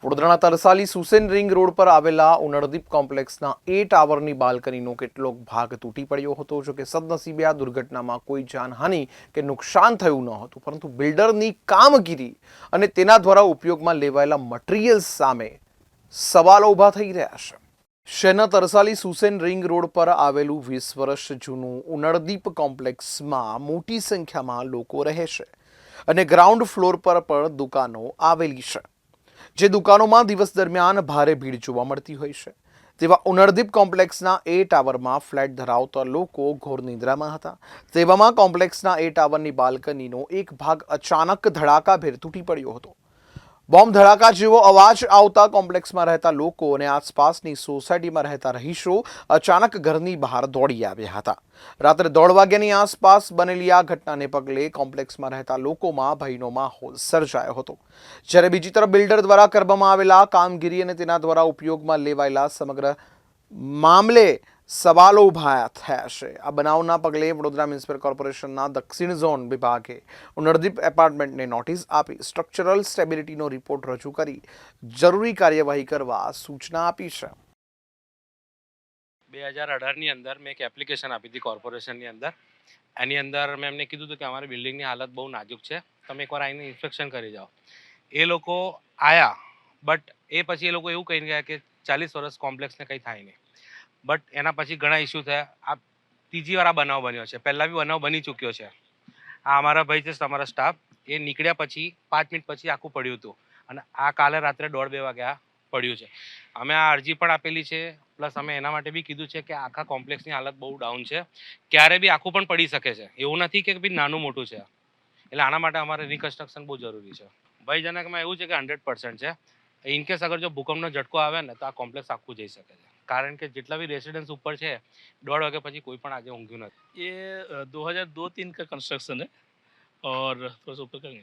વડોદરાના Tarsali Susen ring road પર આવેલા ઉનળદીપ કોમ્પ્લેક્સના એ ટાવરની બાલ્કનીનો કેટલોક ભાગ તૂટી પડ્યો હતો. જો કે સદનસીબે આ દુર્ઘટનામાં કોઈ જાનહાનિ કે નુકસાન થયું ન હતું, પરંતુ બિલ્ડરની કામગીરી અને તેના દ્વારા ઉપયોગમાં લેવાયેલા મટીરીયલ્સ સામે સવાલો ઊભા થઈ રહ્યા છે. શહેરના તરસાલી સુસેન રિંગ રોડ પર આવેલું 20 વર્ષ જૂનું ઉનળદીપ કોમ્પ્લેક્સમાં મોટી સંખ્યામાં લોકો રહે છે અને ગ્રાઉન્ડ ફ્લોર પર પણ દુકાનો આવેલી છે. જે દુકાનોમાં દિવસ દરમિયાન ભારે ભીડ જોવા મળતી હોય છે. તેવા ઉનળદીપ કોમ્પ્લેક્સના એ ટાવરમાં ફ્લેટ ધરાવતા લોકો ઘોર નિંદ્રામાં હતા. તેવામાં કોમ્પ્લેક્સના એ ટાવરની બાલ્કનીનો એક ભાગ અચાનક ધડાકાભેર તૂટી પડ્યો હતો. બોમ્બ ધડાકા જેવો અવાજ આવતા કોમ્પ્લેક્સમાં રહેતા લોકો અને આસપાસની સોસાયટીમાં રહેતા રહીશો અચાનક ઘરની બહાર દોડી આવ્યા હતા. રાત્રે 1:30 વાગ્યાની આસપાસ બનેલી આ ઘટનાને પગલે કોમ્પ્લેક્સમાં રહેતા લોકોમાં ભયનો માહોલ સર્જાયો હતો. જ્યારે બીજી તરફ બિલ્ડર દ્વારા કરવામાં આવેલા કામગીરી અને તેના દ્વારા ઉપયોગમાં લેવાયેલા સમગ્ર મામલે સવાલો ઊભા થયા છે. આ બનાવના પગલે વડોદરા મ્યુનિસિપલ કોર્પોરેશનના દક્ષિણ ઝોન વિભાગે ઉનળદીપ એપાર્ટમેન્ટને નોટિસ આપી સ્ટ્રક્ચરલ સ્ટેબિલિટીનો રિપોર્ટ રજૂ કરી જરૂરી કાર્યવાહી કરવા સૂચના આપી છે. 2018ની અંદર મેં એક એપ્લિકેશન આપી હતી કોર્પોરેશનની અંદર. એની અંદર મેં એમને કીધું હતું કે અમારી બિલ્ડિંગની હાલત બહુ નાજુક છે, તમે એકવાર આવીને ઇન્સ્પેક્શન કરી જાઓ. એ લોકો આવ્યા, બટ એ પછી એ લોકો એવું કહીને ગયા કે 40 વર્ષ કોમ્પ્લેક્સને કંઈ થાય નહીં. બટ એના પછી ઘણા ઇસ્યુ થયા. આ ત્રીજી વાર આ બનાવ બન્યો છે. પહેલાં બી બનાવ બની ચૂક્યો છે. આ અમારા ભાઈ છે, તમારા સ્ટાફ, એ નીકળ્યા પછી 5 મિનિટ પછી આખું પડ્યું હતું અને આ કાલે રાત્રે 1:30-2 વાગ્યા પડ્યું છે. અમે આ અરજી પણ આપેલી છે, પ્લસ અમે એના માટે બી કીધું છે કે આખા કોમ્પ્લેક્સની હાલત બહુ ડાઉન છે, ક્યારે બી આખું પણ પડી શકે છે. એવું નથી કે બી નાનું મોટું છે. એટલે આના માટે અમારે રિકન્સ્ટ્રક્શન બહુ જરૂરી છે. ભયજનકમાં એવું છે કે 100% છે. ઇનકેસ અગર જો ભૂકંપનો ઝટકો આવે ને તો આ કોમ્પ્લેક્સ આખું જઈ શકે છે. કારણ કે જેટલા भी रेसिडेंस ऊपर છે 1:30 વાગ્યા પછી કોઈ પણ આજે ઊંઘ્યું નથી. ये 2002-3 का कंस्ट्रक्शन है और थोड़ा सा ऊपर करेंगे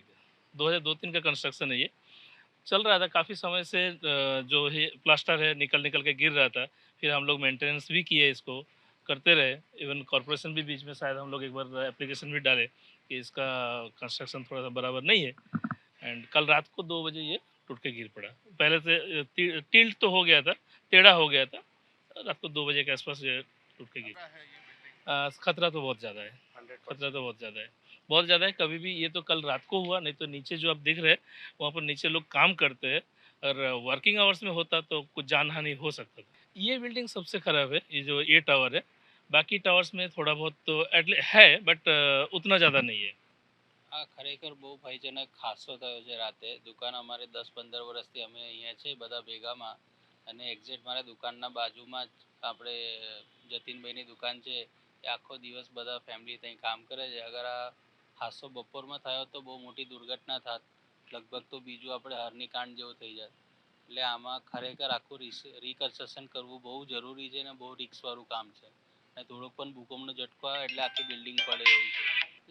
2002-3 का कंस्ट्रक्शन है. ये चल रहा था काफ़ी समय से. जो है प्लास्टर है निकल के गिर रहा था. फिर हम लोग मेंटेनेंस भी किए, इसको करते रहे. इवन कॉर्पोरेशन भी बीच में शायद हम लोग एक बार एप्लीकेशन भी डाले कि इसका कंस्ट्रक्शन थोड़ा सा बराबर नहीं है. एंड कल रात को 2 बजे ये टूट के गिर पड़ा. पहले से टिल्ट तो हो गया था, टेढ़ा हो गया था. रात को 2 बजे के आसपास ये टूट के गिर. खतरा तो बहुत ज़्यादा है. खतरा तो बहुत ज़्यादा है, बहुत ज़्यादा है. कभी भी ये तो कल रात को हुआ, नहीं तो नीचे जो आप दिख रहे हैं वहाँ पर नीचे लोग काम करते हैं और वर्किंग आवर्स में होता तो कुछ जान हानि हो सकता था. ये बिल्डिंग सबसे ख़राब है, ये जो ये टावर है. बाकी टावर्स में थोड़ा बहुत तो एटलीस्ट है, बट उतना ज़्यादा नहीं है. આ ખરેખર બહુ ભયજનક હાદસો થયો છે રાતે. દુકાન અમારે 10-15 વર્ષથી અમે અહીંયા છે બધા ભેગામાં, અને એક્ઝેક્ટ મારા દુકાનના બાજુમાં જ આપણે જતીનભાઈની દુકાન છે. એ આખો દિવસ બધા ફેમિલી ત્યાં કામ કરે છે. અગર આ હાદસો બપોરમાં થયો તો બહુ મોટી દુર્ઘટના થાત. લગભગ તો બીજું આપણે હરણીકાંડ જેવું થઈ જાય. એટલે આમાં ખરેખર આખું રિકન્સ્ટ્રક્શન કરવું બહુ જરૂરી છે અને બહુ રિસ્કવાળું કામ છે. અને થોડોક પણ ભૂકંપનો ઝટકો આવે એટલે આખી બિલ્ડિંગ પડે એવું છે.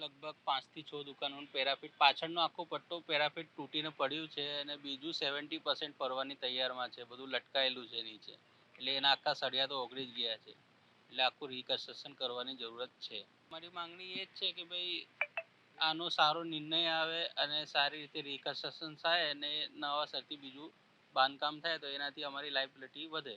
લગભગ 5 થી 6 દુકાનોનું પેરાફિટ, પાછળનો આખો પટ્ટો પેરાફિટ તૂટીને પડ્યું છે અને બીજું 70% પડવાની તૈયારમાં છે. બધું લટકાયેલું છે નીચે. એટલે એના આખા સળિયા તો ઓગળી જ ગયા છે. એટલે આખું રિકન્સ્ટ્રક્શન કરવાની જરૂરત છે. મારી માંગણી એ જ છે કે ભાઈ આનો સારો નિર્ણય આવે અને સારી રીતે રિકન્સ્ટ્રક્શન થાય અને નવા સરથી બીજું બાંધકામ થાય તો એનાથી અમારી લાયબિલિટી વધે.